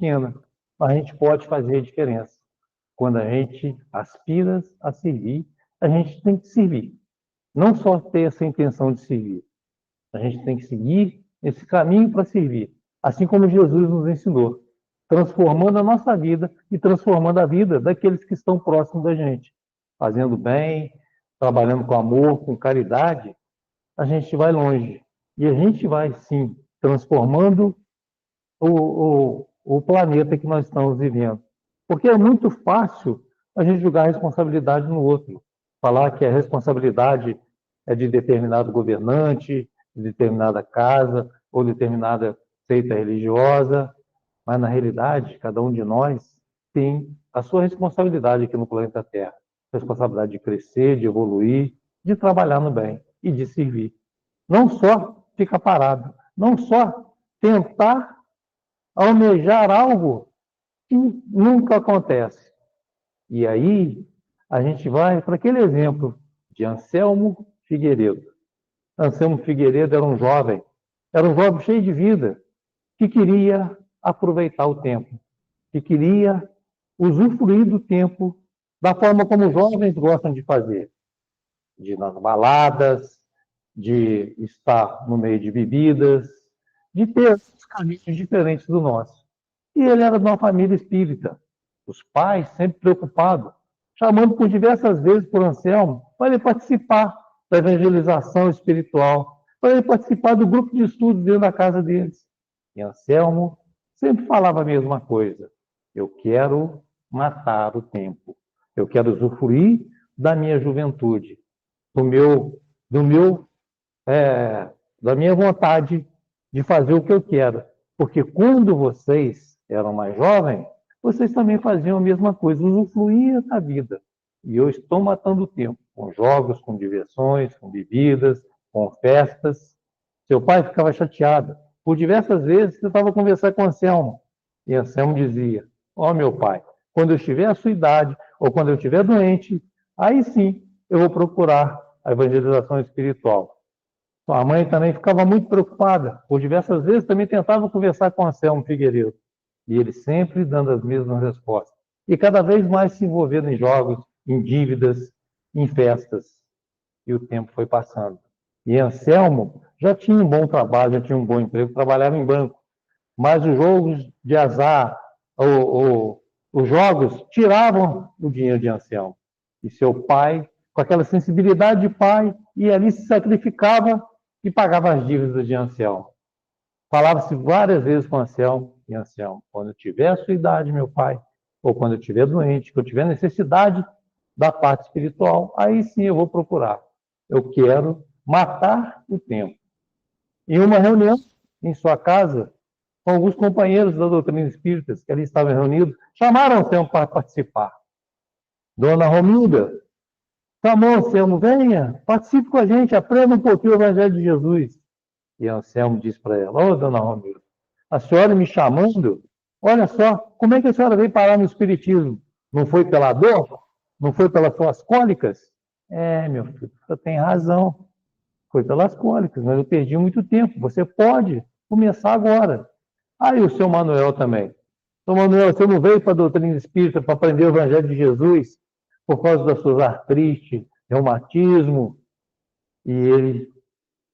pequena, mas a gente pode fazer a diferença. Quando a gente aspira a servir, a gente tem que servir. Não só ter essa intenção de servir, a gente tem que seguir esse caminho para servir, assim como Jesus nos ensinou, transformando a nossa vida e transformando a vida daqueles que estão próximos da gente. Fazendo bem, trabalhando com amor, com caridade, a gente vai longe. E a gente vai, sim, transformando o planeta que nós estamos vivendo. Porque é muito fácil a gente jogar a responsabilidade no outro. Falar que a responsabilidade é de determinado governante, de determinada casa ou determinada seita religiosa, mas na realidade, cada um de nós tem a sua responsabilidade aqui no planeta Terra. Responsabilidade de crescer, de evoluir, de trabalhar no bem e de servir. Não só ficar parado, não só tentar almejar algo que nunca acontece. E aí a gente vai para aquele exemplo de Anselmo Figueiredo. Anselmo Figueiredo era um jovem cheio de vida, que queria aproveitar o tempo, que queria usufruir do tempo da forma como os jovens gostam de fazer, de ir nas baladas, de estar no meio de bebidas, de ter caminhos diferentes do nosso. E ele era de uma família espírita. Os pais sempre preocupados, chamando por diversas vezes por Anselmo para ele participar da evangelização espiritual, para ele participar do grupo de estudos dentro da casa deles. E Anselmo sempre falava a mesma coisa. Eu quero matar o tempo. Eu quero usufruir da minha juventude, do meu, do meu da minha vontade de fazer o que eu quero. Porque quando vocês eram mais jovens, vocês também faziam a mesma coisa, usufruíam da vida. E eu estou matando o tempo, com jogos, com diversões, com bebidas, com festas. Seu pai ficava chateado. Por diversas vezes, eu estava conversando com o Anselmo. E Anselmo dizia, ó meu pai, quando eu estiver à sua idade, ou quando eu estiver doente, aí sim eu vou procurar a evangelização espiritual. Sua mãe também ficava muito preocupada. Por diversas vezes também tentava conversar com Anselmo Figueiredo. E ele sempre dando as mesmas respostas. E cada vez mais se envolvendo em jogos, em dívidas, em festas. E o tempo foi passando. E Anselmo já tinha um bom trabalho, já tinha um bom emprego, trabalhava em banco. Mas os jogos de azar, os jogos, tiravam o dinheiro de Anselmo. E seu pai, com aquela sensibilidade de pai, ia ali, se sacrificava e pagava as dívidas de Anselmo. Falava-se várias vezes com Anselmo, e Anselmo, quando eu tiver a sua idade, meu pai, ou quando eu estiver doente, que eu tiver necessidade da parte espiritual, aí sim eu vou procurar. Eu quero matar o tempo. Em uma reunião em sua casa, com alguns companheiros da doutrina espírita que ali estavam reunidos, chamaram Anselmo para participar. Dona Romilda chamou Anselmo, venha, participe com a gente, aprenda um pouquinho o Evangelho de Jesus. E Anselmo disse para ela, ô dona Romilda, a senhora me chamando, olha só, como é que a senhora veio parar no Espiritismo? Não foi pela dor? Não foi pelas suas cólicas? É, meu filho, você tem razão. Foi pelas cólicas, mas eu perdi muito tempo. Você pode começar agora. Aí o seu Manuel também. Seu Manuel, você não veio para a doutrina espírita para aprender o Evangelho de Jesus por causa das suas artrite, reumatismo? E ele,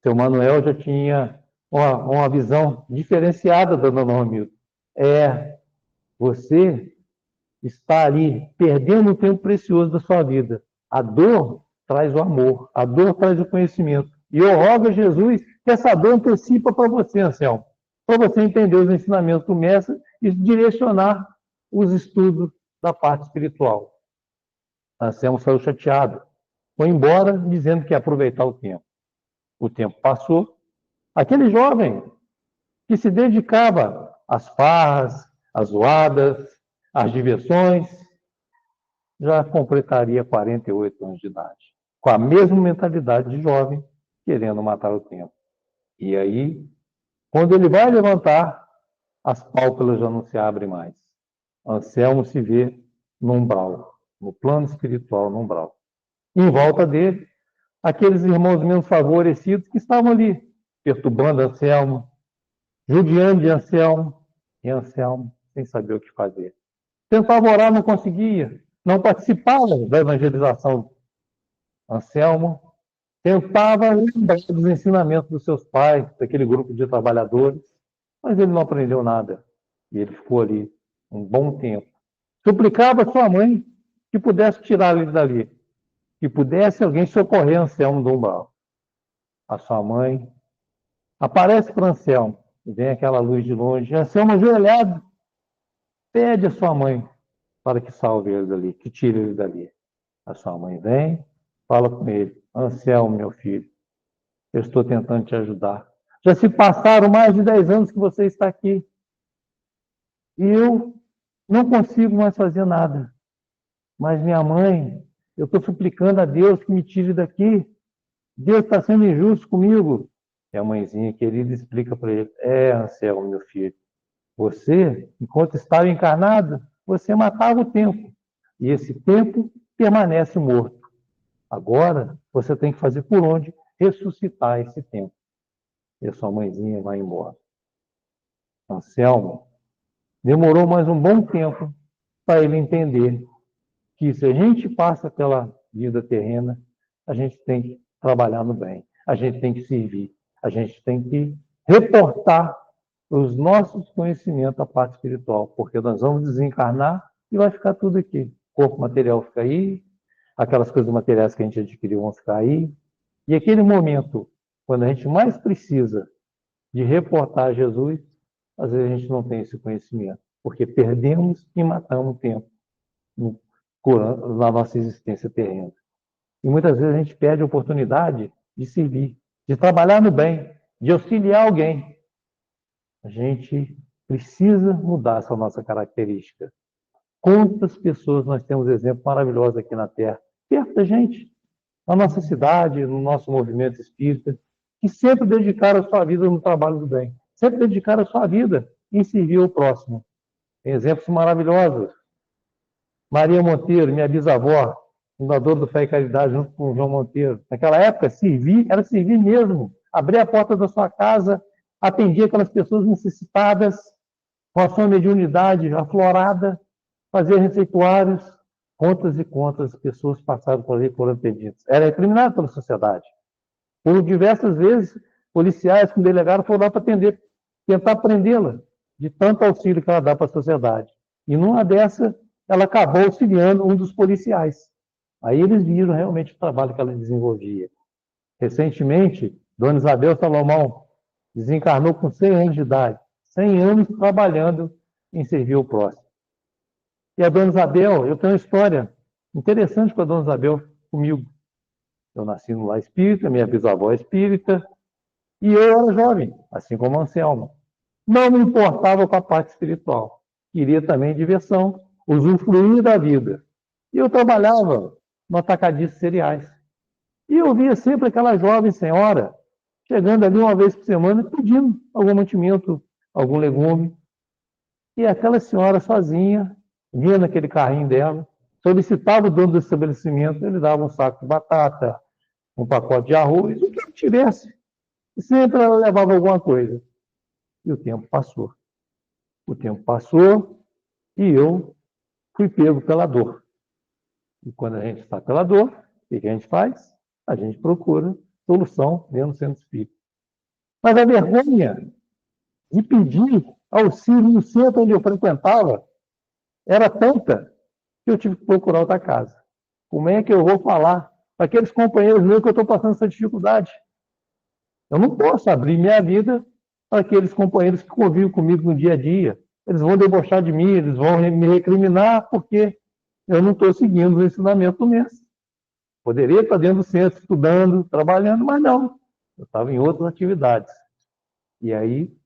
seu Manuel, já tinha uma visão diferenciada da dona Romilda. Você está ali perdendo um tempo precioso da sua vida. A dor traz o amor, a dor traz o conhecimento. E eu rogo a Jesus que essa dor antecipa para você, Anselmo, para você entender os ensinamentos do mestre e direcionar os estudos da parte espiritual. Anselmo saiu chateado, foi embora dizendo que ia aproveitar o tempo. O tempo passou. Aquele jovem que se dedicava às farras, às zoadas, às diversões, já completaria 48 anos de idade, com a mesma mentalidade de jovem, querendo matar o tempo. E aí, quando ele vai levantar, as pálpebras já não se abrem mais. Anselmo se vê no umbral, no plano espiritual, no umbral. E em volta dele, aqueles irmãos menos favorecidos que estavam ali, perturbando Anselmo, judiando de Anselmo, e Anselmo sem saber o que fazer. Tentava orar, não conseguia. Não participava da evangelização. Anselmo tentava lembrar dos ensinamentos dos seus pais, daquele grupo de trabalhadores, mas ele não aprendeu nada. E ele ficou ali um bom tempo. Suplicava a sua mãe que pudesse tirar ele dali, que pudesse alguém socorrer Anselmo do umbral. A sua mãe aparece para Anselmo, e vem aquela luz de longe. Anselmo, ajoelhado, pede a sua mãe para que salve ele dali, que tire ele dali. A sua mãe vem, fala com ele: Anselmo, meu filho, eu estou tentando te ajudar. Já se passaram mais de 10 anos que você está aqui. E eu não consigo mais fazer nada. Mas minha mãe, eu estou suplicando a Deus que me tire daqui. Deus está sendo injusto comigo. E a mãezinha querida explica para ele: Anselmo, meu filho, você, enquanto estava encarnado, você matava o tempo. E esse tempo permanece morto. Agora, você tem que fazer por onde ressuscitar esse tempo. E a sua mãezinha vai embora. Anselmo demorou mais um bom tempo para ele entender que se a gente passa pela vida terrena, a gente tem que trabalhar no bem, a gente tem que servir, a gente tem que reportar os nossos conhecimentos à parte espiritual, porque nós vamos desencarnar e vai ficar tudo aqui. O corpo material fica aí, aquelas coisas materiais que a gente adquiriu vão ficar aí, e aquele momento, quando a gente mais precisa de reportar a Jesus, às vezes a gente não tem esse conhecimento, porque perdemos e matamos tempo na nossa existência terrena. E muitas vezes a gente perde a oportunidade de servir, de trabalhar no bem, de auxiliar alguém. A gente precisa mudar essa nossa característica. Quantas pessoas nós temos exemplos maravilhosos aqui na Terra, perto da gente, na nossa cidade, no nosso movimento espírita, que sempre dedicaram a sua vida no trabalho do bem, sempre dedicaram a sua vida em servir o próximo. Tem exemplos maravilhosos. Maria Monteiro, minha bisavó, fundadora do Fé e Caridade, junto com o João Monteiro. Naquela época, servir era servir mesmo. Abrir a porta da sua casa, atendia aquelas pessoas necessitadas, com a sua mediunidade aflorada, fazia receituários, contas e contas, pessoas passaram por ali foram atendidas. Era recriminado pela sociedade. Por diversas vezes, policiais com delegado foram lá para atender, tentar prendê-la, de tanto auxílio que ela dá para a sociedade. E numa dessa, ela acabou auxiliando um dos policiais. Aí eles viram realmente o trabalho que ela desenvolvia. Recentemente, Dona Isabel Salomão desencarnou com 100 anos de idade, 100 anos trabalhando em servir o próximo. E a Dona Isabel, eu tenho uma história interessante com a Dona Isabel comigo. Eu nasci no lar espírita, minha bisavó é espírita, e eu era jovem, assim como Anselmo. Não me importava com a parte espiritual. Queria também diversão, usufruir da vida. E eu trabalhava no atacadista de cereais. E eu via sempre aquela jovem senhora chegando ali uma vez por semana pedindo algum mantimento, algum legume. E aquela senhora sozinha, vinha naquele carrinho dela, solicitava o dono do estabelecimento, ele dava um saco de batata, um pacote de arroz, o que ele tivesse. E sempre ela levava alguma coisa. E o tempo passou. O tempo passou e eu fui pego pela dor. E quando a gente está pela dor, o que a gente faz? A gente procura solução dentro do centro espírita. Mas a vergonha de pedir auxílio no centro onde eu frequentava era tanta que eu tive que procurar outra casa. Como é que eu vou falar para aqueles companheiros meus que eu estou passando essa dificuldade? Eu não posso abrir minha vida para aqueles companheiros que convivem comigo no dia a dia. Eles vão debochar de mim, eles vão me recriminar porque eu não estou seguindo o ensinamento do mestre. Poderia estar dentro do centro, estudando, trabalhando, mas não. Eu estava em outras atividades. E aí,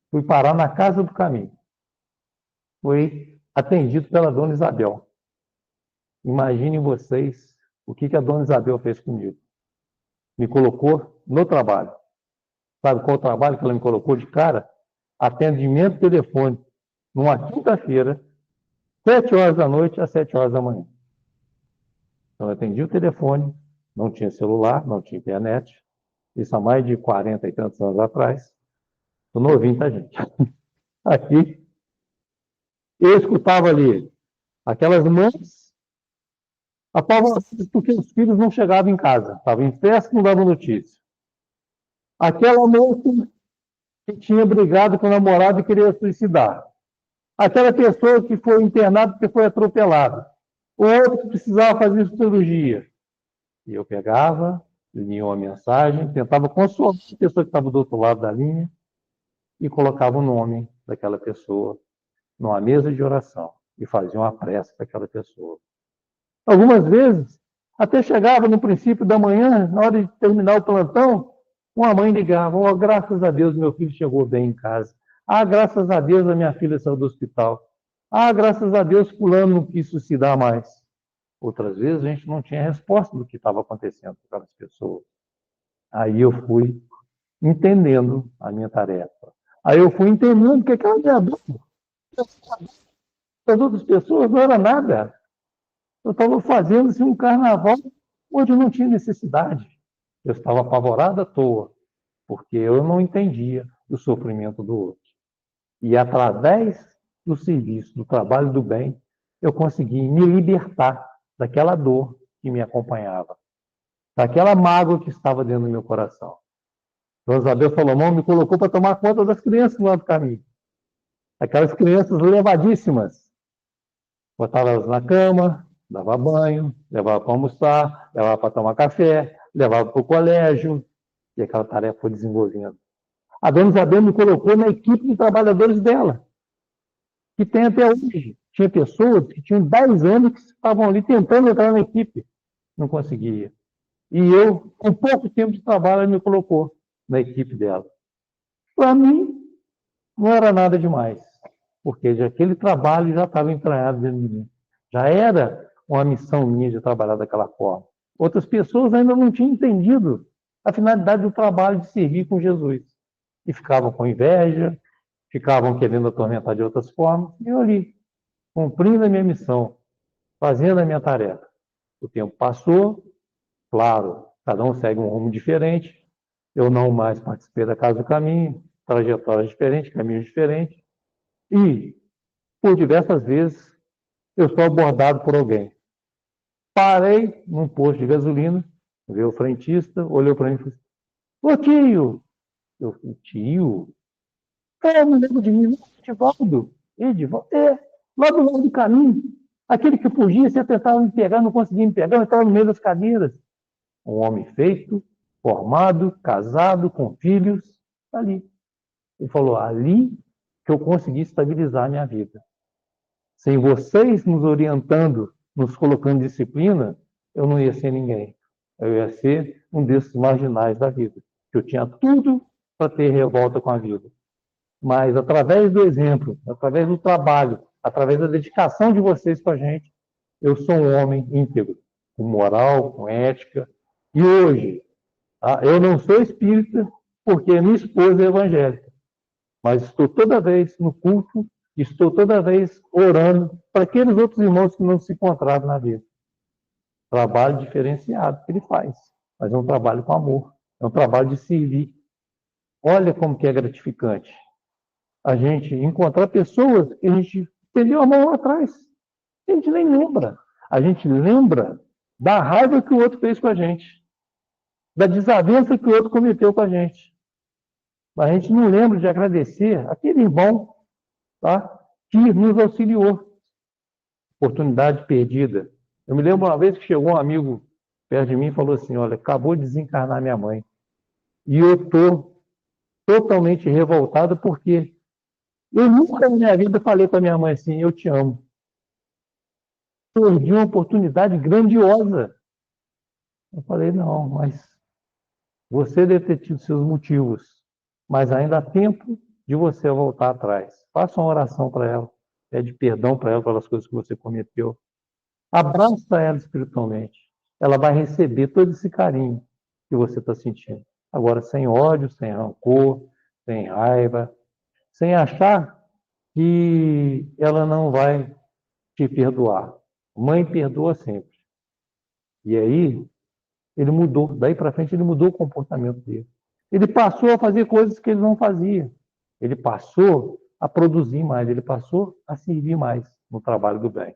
fui parar na Casa do Caminho. Fui atendido pela Dona Isabel. Imaginem vocês o que a Dona Isabel fez comigo. Me colocou no trabalho. Sabe qual o trabalho que ela me colocou de cara? Atendimento telefônico, numa quinta-feira, 7 horas da noite às 7 horas da manhã. Então, eu atendi o telefone, não tinha celular, não tinha internet. Isso há mais de 40 e tantos anos atrás. Estou novinho, tá, gente? Aqui, Eu escutava ali aquelas mães apavoradas porque os filhos não chegavam em casa, estavam em festa, não davam notícia. Aquela moça que tinha brigado com o namorado e queria suicidar. Aquela pessoa que foi internada porque foi atropelada. O outro que precisava fazer cirurgia. E eu pegava, lia uma mensagem, tentava consolar a pessoa que estava do outro lado da linha e colocava o nome daquela pessoa numa mesa de oração e fazia uma prece para aquela pessoa. Algumas vezes, até chegava no princípio da manhã, na hora de terminar o plantão, uma mãe ligava: oh, graças a Deus, meu filho chegou bem em casa. Ah, graças a Deus, a minha filha saiu do hospital. Ah, graças a Deus, fulano não quis suicidar mais. Outras vezes, a gente não tinha resposta do que estava acontecendo com aquelas pessoas. Aí eu fui entendendo a minha tarefa. Aí eu fui entendendo que aquela minha dor, as outras pessoas, não era nada. Eu estava fazendo assim, um carnaval onde não tinha necessidade. Eu estava apavorado à toa, porque eu não entendia o sofrimento do outro. E através do serviço, do trabalho do bem, eu consegui me libertar daquela dor que me acompanhava, daquela mágoa que estava dentro do meu coração. Dona Isabel Salomão me colocou para tomar conta das crianças lá do caminho. Aquelas crianças levadíssimas. Botava elas na cama, dava banho, levava para almoçar, levava para tomar café, levava para o colégio, e aquela tarefa foi desenvolvendo. A dona Isabel me colocou na equipe de trabalhadores dela, que tem até hoje. Tinha pessoas que tinham 10 anos que estavam ali tentando entrar na equipe, não conseguia. E eu, com pouco tempo de trabalho, ela me colocou na equipe dela. Para mim, não era nada demais, porque aquele trabalho já estava entranhado dentro de mim. Já era uma missão minha de trabalhar daquela forma. Outras pessoas ainda não tinham entendido a finalidade do trabalho de servir com Jesus. E ficavam com inveja, ficavam querendo atormentar de outras formas. E eu ali, cumprindo a minha missão, fazendo a minha tarefa. O tempo passou, claro, cada um segue um rumo diferente. Eu não mais participei da Casa do Caminho, trajetórias diferentes, caminhos diferentes. E, por diversas vezes, eu sou abordado por alguém. Parei num posto de gasolina, veio o frentista, olhou para mim e falou assim: ô tio! Eu falei: tio? É, não lembro de mim, não, Edivaldo. Edivaldo? É, lá do lado do caminho. Aquele que fugia, você tentava me pegar, não conseguia me pegar, eu estava no meio das cadeiras. Um homem feito, formado, casado, com filhos, ali. Ele falou: ali que eu consegui estabilizar a minha vida. Sem vocês nos orientando, nos colocando disciplina, eu não ia ser ninguém. Eu ia ser um desses marginais da vida. Eu tinha tudo para ter revolta com a vida. Mas através do exemplo, através do trabalho, através da dedicação de vocês com a gente, eu sou um homem íntegro, com moral, com ética. E hoje, eu não sou espírita porque minha esposa é evangélica, mas estou toda vez no culto, estou toda vez orando para aqueles outros irmãos que não se encontraram na vida. Trabalho diferenciado que ele faz, mas é um trabalho com amor, é um trabalho de servir. Olha como que é gratificante a gente encontrar pessoas que a gente perdeu a mão lá atrás. A gente nem lembra. A gente lembra da raiva que o outro fez com a gente, da desavença que o outro cometeu com a gente. Mas a gente não lembra de agradecer aquele irmão, tá, que nos auxiliou. Oportunidade perdida. Eu me lembro uma vez que chegou um amigo perto de mim e falou assim: olha, acabou de desencarnar minha mãe. E eu estou totalmente revoltado porque eu nunca na minha vida falei para minha mãe assim: eu te amo. Perdi uma oportunidade grandiosa. Eu falei: não, mas você deve ter tido seus motivos, mas ainda há tempo de você voltar atrás. Faça uma oração para ela, pede perdão para ela pelas coisas que você cometeu. Abraça ela espiritualmente. Ela vai receber todo esse carinho que você está sentindo. Agora, sem ódio, sem rancor, sem raiva, sem achar que ela não vai te perdoar. Mãe perdoa sempre. E aí, ele mudou. Daí para frente, ele mudou o comportamento dele. Ele passou a fazer coisas que ele não fazia. Ele passou a produzir mais, ele passou a servir mais no trabalho do bem.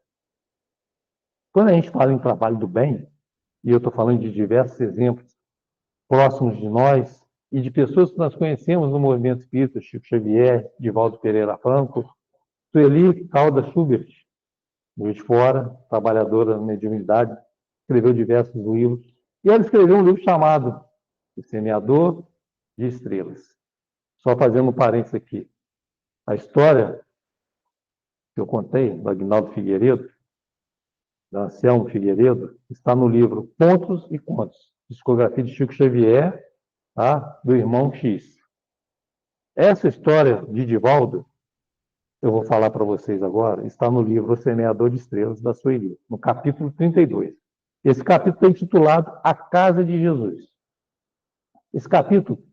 Quando a gente fala em trabalho do bem, e eu estou falando de diversos exemplos próximos de nós e de pessoas que nós conhecemos no movimento espírita, Chico Xavier, Divaldo Pereira Franco, Sueli Caldas Schubert, Juiz de Fora, trabalhadora na mediunidade, escreveu diversos livros, e ela escreveu um livro chamado O Semeador de Estrelas. Só fazendo um parênteses aqui. A história que eu contei, do Aguinaldo Figueiredo, da Anselmo Figueiredo, está no livro Contos e Contos, discografia de Chico Xavier, tá? Do irmão X. Essa história de Divaldo, eu vou falar para vocês agora, está no livro O Semeador de Estrelas, da Sueli, no capítulo 32. Esse capítulo é intitulado A Casa de Jesus. Esse capítulo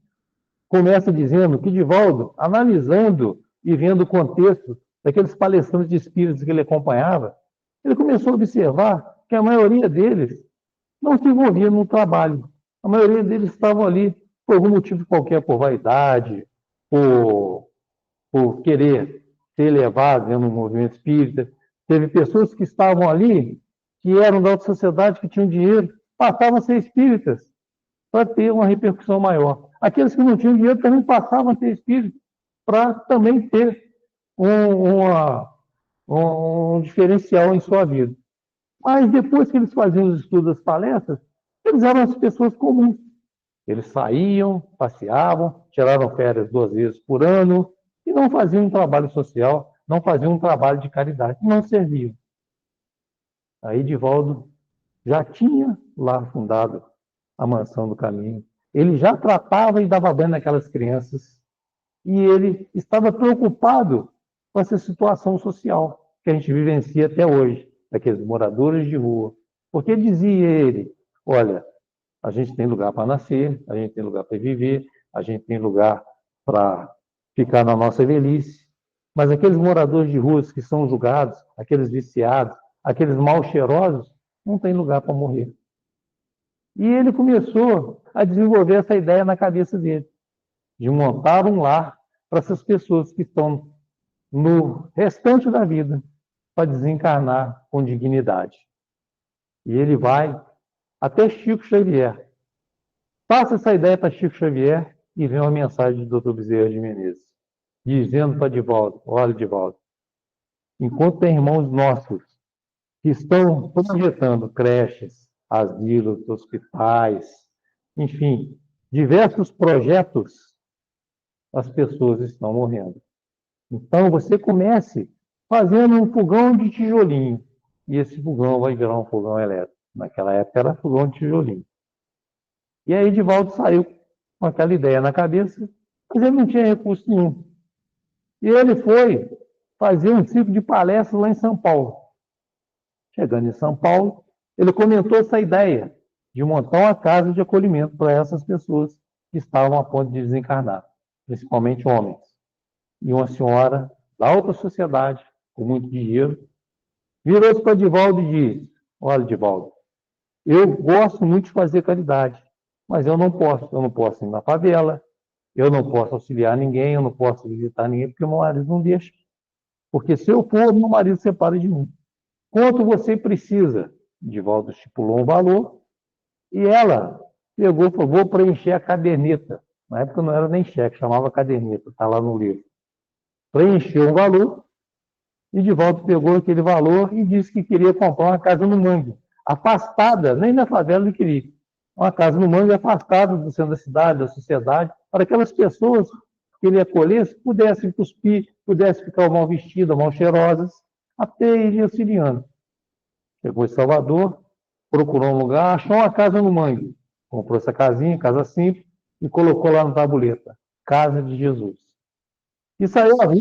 começa dizendo que Divaldo, analisando e vendo o contexto daqueles palestrantes de espíritos que ele acompanhava, ele começou a observar que a maioria deles não se envolvia no trabalho. A maioria deles estavam ali por algum motivo qualquer, por vaidade, por querer ser elevado dentro do movimento espírita. Teve pessoas que estavam ali, que eram da alta sociedade, que tinham dinheiro, passavam a ser espíritas para ter uma repercussão maior. Aqueles que não tinham dinheiro também passavam a ser espíritas para também ter um diferencial em sua vida. Mas depois que eles faziam os estudos das palestras, eles eram as pessoas comuns. Eles saíam, passeavam, tiraram férias 2 vezes por ano e não faziam um trabalho social, não faziam um trabalho de caridade, não serviam. Aí Divaldo já tinha lá fundado a Mansão do Caminho. Ele já tratava e dava banho naquelas crianças. E ele estava preocupado com essa situação social que a gente vivencia até hoje, daqueles moradores de rua. Porque dizia ele, olha, a gente tem lugar para nascer, a gente tem lugar para viver, a gente tem lugar para ficar na nossa velhice, mas aqueles moradores de ruas que são julgados, aqueles viciados, aqueles mal cheirosos, não tem lugar para morrer. E ele começou a desenvolver essa ideia na cabeça dele, de montar um lar para essas pessoas que estão no restante da vida, para desencarnar com dignidade. E ele vai até Chico Xavier. Passa essa ideia para Chico Xavier e vem uma mensagem do Dr. Bezerra de Menezes, dizendo para Divaldo, olha, Divaldo, enquanto tem irmãos nossos que estão projetando creches, asilos, hospitais, enfim, diversos projetos, as pessoas estão morrendo. Então, você comece fazendo um fogão de tijolinho, e esse fogão vai virar um fogão elétrico. Naquela época era fogão de tijolinho. E aí Divaldo saiu com aquela ideia na cabeça, mas ele não tinha recurso nenhum. E ele foi fazer um ciclo de palestras lá em São Paulo. Chegando em São Paulo, ele comentou essa ideia de montar uma casa de acolhimento para essas pessoas que estavam a ponto de desencarnar, principalmente homens. E uma senhora da alta sociedade, com muito dinheiro, virou-se para Divaldo e disse, olha, Divaldo, eu gosto muito de fazer caridade, mas eu não posso ir na favela, eu não posso auxiliar ninguém, eu não posso visitar ninguém, porque meu marido não deixa. Porque se eu for, meu marido separa de mim. Quanto você precisa? Divaldo estipulou um valor, e ela pegou e falou, vou preencher a caderneta. Na época não era nem cheque, chamava caderneta, está lá no livro. Preencheu um valor, e Divaldo pegou aquele valor e disse que queria comprar uma casa no Mangue, afastada, nem na favela ele queria. Uma casa no Mangue afastada do centro da cidade, da sociedade, para que aquelas pessoas que ele acolhesse pudessem cuspir, pudessem ficar mal vestidas, mal cheirosas, até ir auxiliando. Chegou em Salvador, procurou um lugar, achou uma casa no Mangue. Comprou essa casinha, casa simples, e colocou lá na tabuleta, Casa de Jesus. E saiu a rua.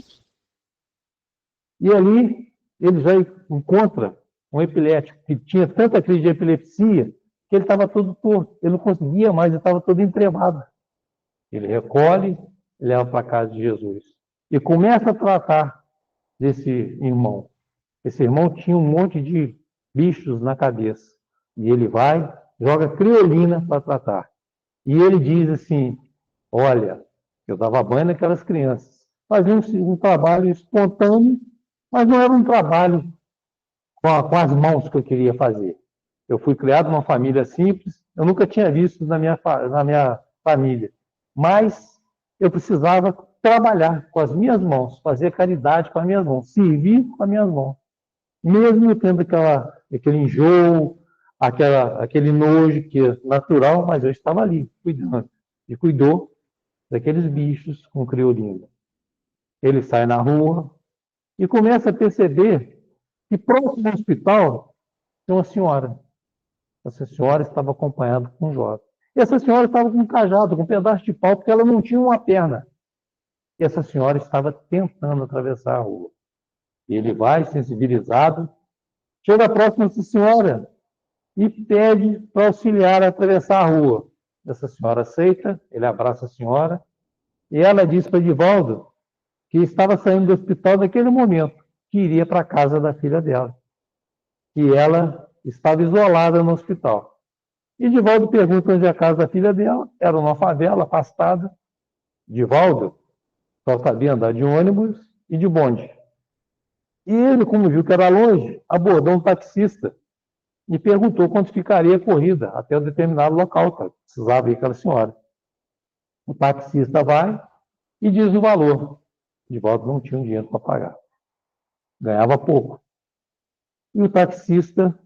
E ali ele já encontra um epilético que tinha tanta crise de epilepsia que ele estava todo torto, ele não conseguia mais, ele estava todo entrevado. Ele recolhe e leva para a casa de Jesus. E começa a tratar desse irmão. Esse irmão tinha um monte de bichos na cabeça. E ele vai, joga criolina para tratar. E ele diz assim, olha, eu dava banho naquelas crianças, fazia um trabalho espontâneo, mas não era um trabalho com as mãos que eu queria fazer. Eu fui criado numa família simples, eu nunca tinha visto na minha família, mas eu precisava trabalhar com as minhas mãos, fazer caridade com as minhas mãos, servir com as minhas mãos. Mesmo tendo aquele enjoo, aquele nojo que é natural, mas eu estava ali, cuidando. E cuidou daqueles bichos com crioulinho. Ele sai na rua e começa a perceber que próximo ao hospital tem uma senhora. Essa senhora estava acompanhada com um jovem. E essa senhora estava com um cajado, com um pedaço de pau, porque ela não tinha uma perna. E essa senhora estava tentando atravessar a rua. E ele vai, sensibilizado, chega próximo dessa senhora e pede para auxiliar a atravessar a rua. Essa senhora aceita, ele abraça a senhora, e ela diz para Edivaldo que estava saindo do hospital naquele momento, que iria para a casa da filha dela, que ela estava isolada no hospital. E Edivaldo pergunta onde é a casa da filha dela, era uma favela afastada. Edivaldo só sabia andar de ônibus e de bonde. E ele, como viu que era longe, abordou um taxista e perguntou quanto ficaria a corrida até um determinado local, que precisava ir aquela senhora. O taxista vai e diz o valor. Edivaldo não tinha dinheiro para pagar. Ganhava pouco. E o taxista,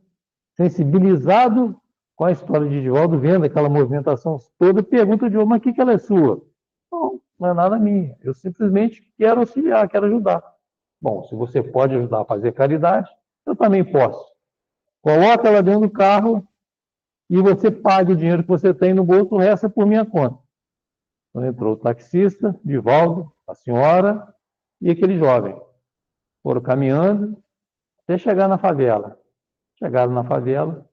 sensibilizado com a história de Edivaldo, vendo aquela movimentação toda, pergunta de mas que ela é sua? Não, não é nada minha. Eu simplesmente quero auxiliar, quero ajudar. Bom, se você pode ajudar a fazer caridade, eu também posso. Coloca ela dentro do carro e você paga o dinheiro que você tem no bolso, o resto é por minha conta. Então entrou o taxista, Edivaldo, a senhora e aquele jovem. Foram caminhando até chegar na favela. Chegaram na favela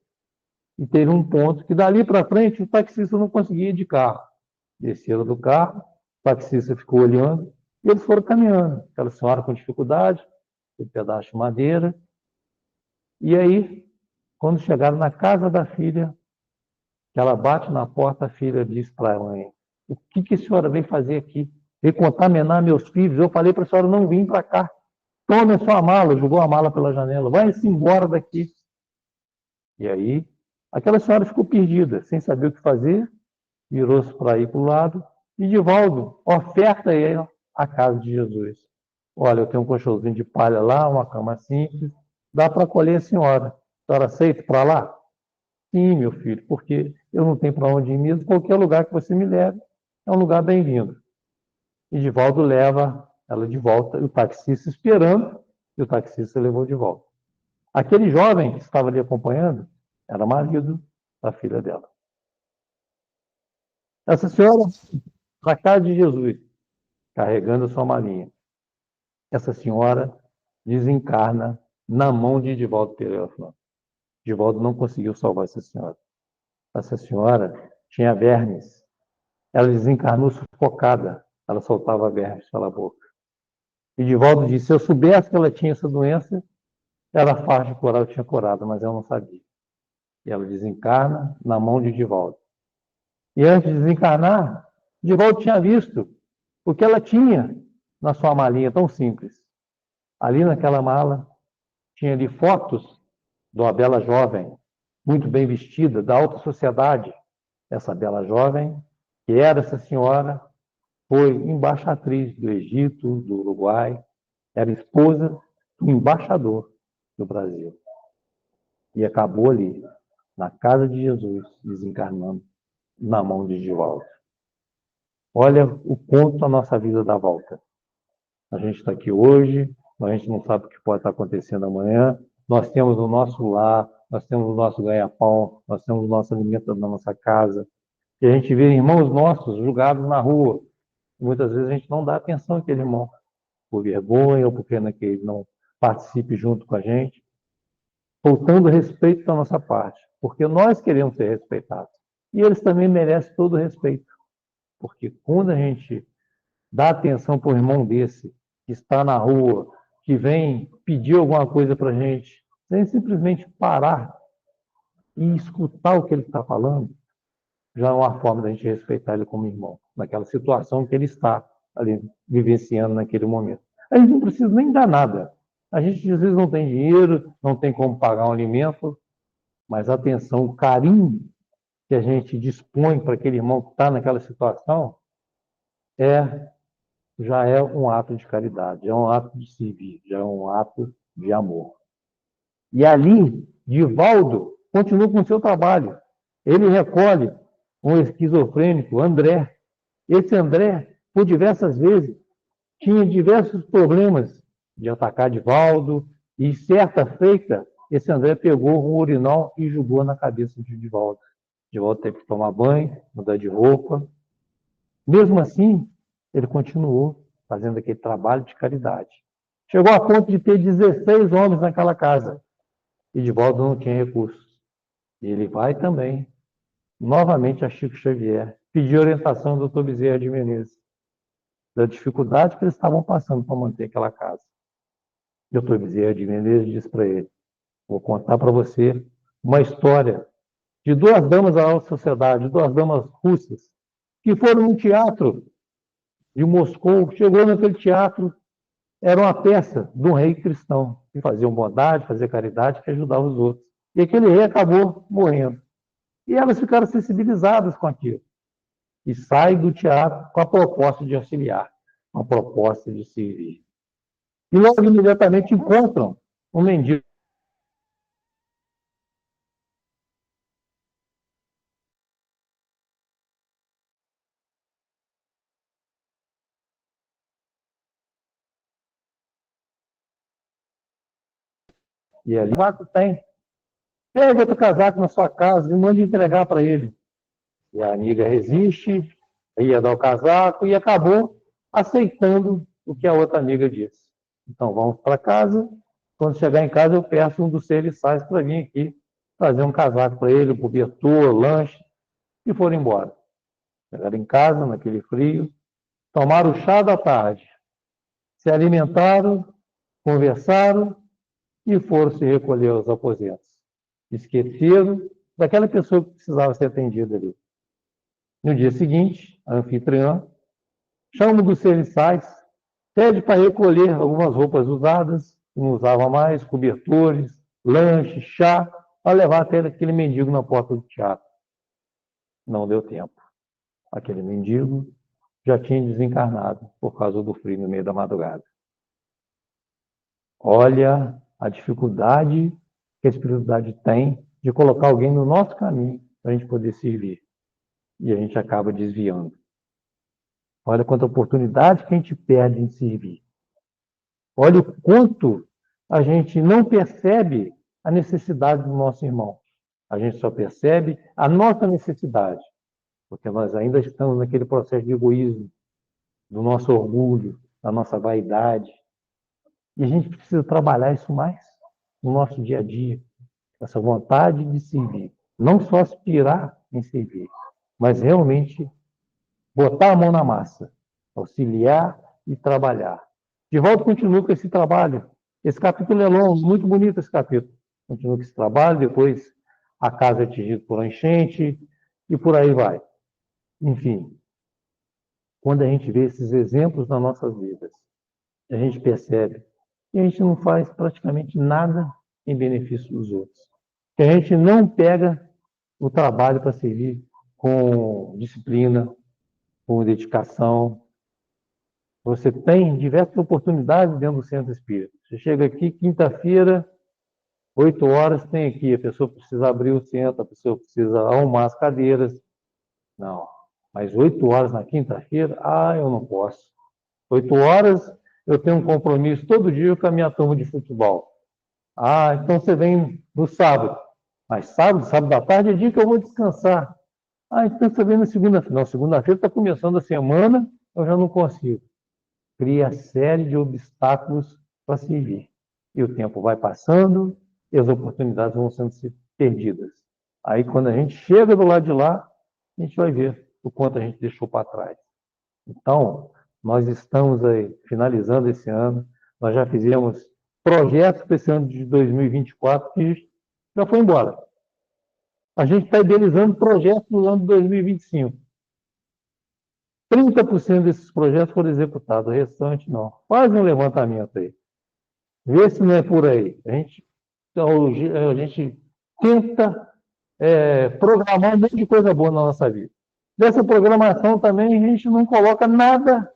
e teve um ponto que dali para frente o taxista não conseguia ir de carro. Desceram do carro, o taxista ficou olhando e eles foram caminhando. Aquela senhora com dificuldade, um pedaço de madeira. E aí, quando chegaram na casa da filha, que ela bate na porta, a filha diz para a mãe: o que a senhora veio fazer aqui? Veio contaminar meus filhos? Eu falei para a senhora não vir para cá. Tome a sua mala, jogou a mala pela janela, vai-se embora daqui. E aí, aquela senhora ficou perdida, sem saber o que fazer, virou-se para ir para o lado, e Divaldo oferta a ele a casa de Jesus. Olha, eu tenho um colchãozinho de palha lá, uma cama simples, dá para acolher a senhora. A senhora aceita para lá? Sim, meu filho, porque eu não tenho para onde ir mesmo, qualquer lugar que você me leve é um lugar bem-vindo. E Divaldo leva ela de volta, e o taxista esperando, e o taxista levou de volta. Aquele jovem que estava ali acompanhando era marido da filha dela. Essa senhora, na casa de Jesus, carregando a sua malinha, essa senhora desencarna na mão de Edivaldo Pereira Franco. Edivaldo não conseguiu salvar essa senhora. Essa senhora tinha vermes. Ela desencarnou sufocada. Ela soltava vermes pela boca. Edivaldo disse: se eu soubesse que ela tinha essa doença, era fácil de curar, eu tinha curado, mas eu não sabia. E ela desencarna na mão de Edivaldo. E antes de desencarnar, Edivaldo tinha visto o que ela tinha na sua malinha tão simples. Ali naquela mala, tinha ali fotos de uma bela jovem, muito bem vestida, da alta sociedade. Essa bela jovem, que era essa senhora, foi embaixatriz do Egito, do Uruguai, era esposa do embaixador do Brasil. E acabou ali, na casa de Jesus, desencarnando na mão de Edivaldo. Olha o ponto da nossa vida dá volta. A gente está aqui hoje, a gente não sabe o que pode estar acontecendo amanhã. Nós temos o nosso lar, nós temos o nosso ganha-pão, nós temos o nosso alimento na nossa casa. E a gente vê irmãos nossos julgados na rua. Muitas vezes a gente não dá atenção àquele irmão, por vergonha ou porque ele não participe junto com a gente, faltando respeito da nossa parte, porque nós queremos ser respeitados. E eles também merecem todo o respeito, porque quando a gente dá atenção para um irmão desse, que está na rua, que vem pedir alguma coisa para a gente, sem simplesmente parar e escutar o que ele está falando, já é uma forma da gente respeitar ele como irmão, naquela situação que ele está. ali vivenciando naquele momento. A gente não precisa nem dar nada. A gente, às vezes, não tem dinheiro, não tem como pagar um alimento, mas a atenção, o carinho que a gente dispõe para aquele irmão que está naquela situação, já é um ato de caridade, é um ato de servir, já é um ato de amor. E ali, Divaldo continua com o seu trabalho. Ele recolhe um esquizofrênico, André. Esse André, por diversas vezes, tinha diversos problemas de atacar Divaldo, e certa feita, esse André pegou um urinol e jogou na cabeça de Divaldo. Divaldo teve que tomar banho, mudar de roupa. Mesmo assim, ele continuou fazendo aquele trabalho de caridade. Chegou a ponto de ter 16 homens naquela casa. E Divaldo não tinha recursos. E ele vai também, novamente, a Chico Xavier, pedir orientação do Dr. Bezerra de Menezes, da dificuldade que eles estavam passando para manter aquela casa. O Dr. Bezerra de Menezes disse para ele: vou contar para você uma história de duas damas da alta sociedade, duas damas russas, que foram num teatro de Moscou. Chegou naquele teatro, era uma peça de um rei cristão, que fazia bondade, fazia caridade, que ajudava os outros. E aquele rei acabou morrendo. E elas ficaram sensibilizadas com aquilo. E saem do teatro com a proposta de auxiliar, uma proposta de servir. E logo imediatamente encontram um mendigo. E ali, o casaco tem. Pega outro casaco na sua casa e manda entregar para ele. E a amiga resiste, ia dar o casaco e acabou aceitando o que a outra amiga disse. Então vamos para casa. Quando chegar em casa, eu peço um dos serviçais para vir aqui fazer um casaco para ele, um cobertor, lanche, e foram embora. Chegaram em casa, naquele frio, tomaram o chá da tarde, se alimentaram, conversaram e foram se recolher aos aposentos. Esqueceram daquela pessoa que precisava ser atendida ali. No dia seguinte, a anfitriã chama um dos serviçais, pede para recolher algumas roupas usadas, que não usava mais, cobertores, lanche, chá, para levar até aquele mendigo na porta do teatro. Não deu tempo. Aquele mendigo já tinha desencarnado por causa do frio no meio da madrugada. Olha a dificuldade que a espiritualidade tem de colocar alguém no nosso caminho para a gente poder servir. E a gente acaba desviando. Olha quanta oportunidade que a gente perde em servir. Olha o quanto a gente não percebe a necessidade do nosso irmão. A gente só percebe a nossa necessidade, porque nós ainda estamos naquele processo de egoísmo, do nosso orgulho, da nossa vaidade. E a gente precisa trabalhar isso mais no nosso dia a dia, essa vontade de servir. Não só aspirar em servir, mas realmente botar a mão na massa, auxiliar e trabalhar. Divaldo continua com esse trabalho. Esse capítulo é longo, muito bonito esse capítulo. Continua com esse trabalho, depois a casa é atingida por uma enchente e por aí vai. Enfim, quando a gente vê esses exemplos nas nossas vidas, a gente percebe que a gente não faz praticamente nada em benefício dos outros. Que a gente não pega o trabalho para servir com disciplina, com dedicação. Você tem diversas oportunidades dentro do centro espírita. Você chega aqui, quinta-feira, 8 horas, tem aqui. A pessoa precisa abrir o centro, a pessoa precisa arrumar as cadeiras. Não, mas 8 horas na quinta-feira, eu não posso. 8 horas, eu tenho um compromisso todo dia com a minha turma de futebol. Então você vem no sábado. Mas sábado à tarde é dia que eu vou descansar. Então você vem na segunda-feira. Não, segunda-feira está começando a semana, eu já não consigo. Cria série de obstáculos para servir. E o tempo vai passando e as oportunidades vão sendo perdidas. Aí, quando a gente chega do lado de lá, a gente vai ver o quanto a gente deixou para trás. Então, nós estamos aí finalizando esse ano, nós já fizemos projetos para esse ano de 2024 que já foi embora. A gente está idealizando projetos no ano de 2025. 30% desses projetos foram executados, o restante não. Faz um levantamento aí. Vê se não é por aí. A gente tenta programar um monte de coisa boa na nossa vida. Dessa programação também a gente não coloca nada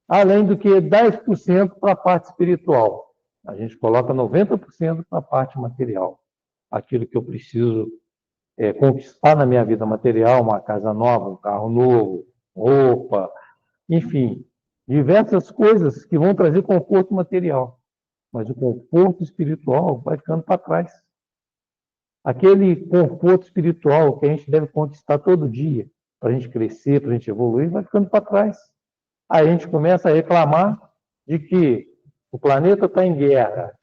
além do que 10% para a parte espiritual. A gente coloca 90% para a parte material. Aquilo que eu preciso conquistar na minha vida material, uma casa nova, um carro novo, roupa, enfim, diversas coisas que vão trazer conforto material. Mas o conforto espiritual vai ficando para trás. Aquele conforto espiritual que a gente deve conquistar todo dia, para a gente crescer, para a gente evoluir, vai ficando para trás. Aí a gente começa a reclamar de que o planeta está em guerra,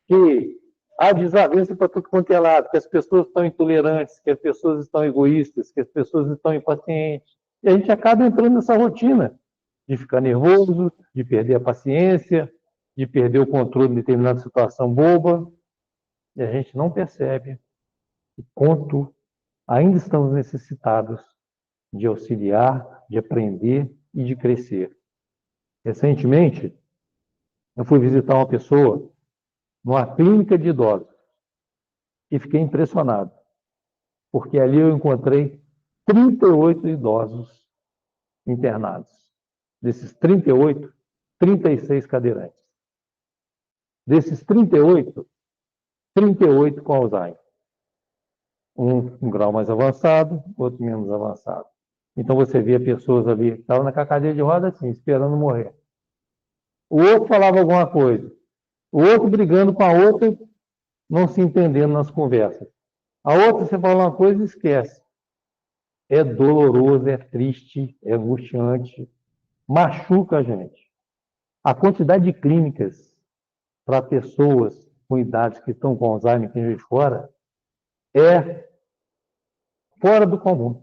que há desavença para tudo quanto é lado, que as pessoas estão intolerantes, que as pessoas estão egoístas, que as pessoas estão impacientes. E a gente acaba entrando nessa rotina de ficar nervoso, de perder a paciência, de perder o controle de determinada situação boba. E a gente não percebe o quanto ainda estamos necessitados de auxiliar, de aprender e de crescer. Recentemente, eu fui visitar uma pessoa numa clínica de idosos e fiquei impressionado, porque ali eu encontrei 38 idosos internados. Desses 38, 36 cadeirantes. Desses 38, 38 com Alzheimer. Um grau mais avançado, outro menos avançado. Então você via pessoas ali que estavam na cadeira de roda assim, esperando morrer. O outro falava alguma coisa. O outro brigando com a outra, não se entendendo nas conversas. A outra, você fala uma coisa e esquece. É doloroso, é triste, é angustiante, machuca a gente. A quantidade de clínicas para pessoas com idades que estão com Alzheimer que a gente fora é fora do comum.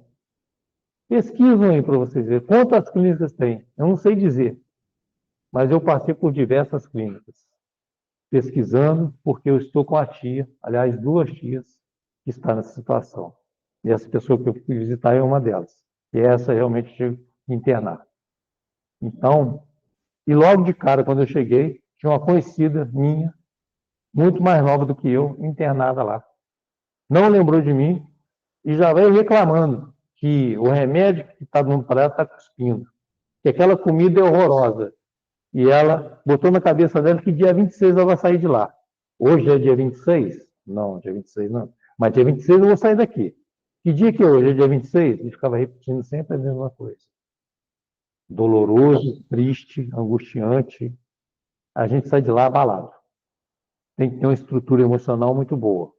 Pesquisam aí para vocês verem quantas clínicas tem. Eu não sei dizer, mas eu passei por diversas clínicas, pesquisando, porque eu estou com a tia, aliás, duas tias, que está nessa situação. E essa pessoa que eu fui visitar é uma delas. E essa realmente tive que internar. Então, e logo de cara, quando eu cheguei, tinha uma conhecida minha, muito mais nova do que eu, internada lá. Não lembrou de mim e já veio reclamando que o remédio que está dando para ela está cuspindo, que aquela comida é horrorosa. E ela botou na cabeça dela que dia 26 ela vai sair de lá. Hoje é dia 26? Não, dia 26 não. Mas dia 26 eu vou sair daqui. Que dia que é hoje? É dia 26? Ele ficava repetindo sempre a mesma coisa. Doloroso, triste, angustiante. A gente sai de lá abalado. Tem que ter uma estrutura emocional muito boa.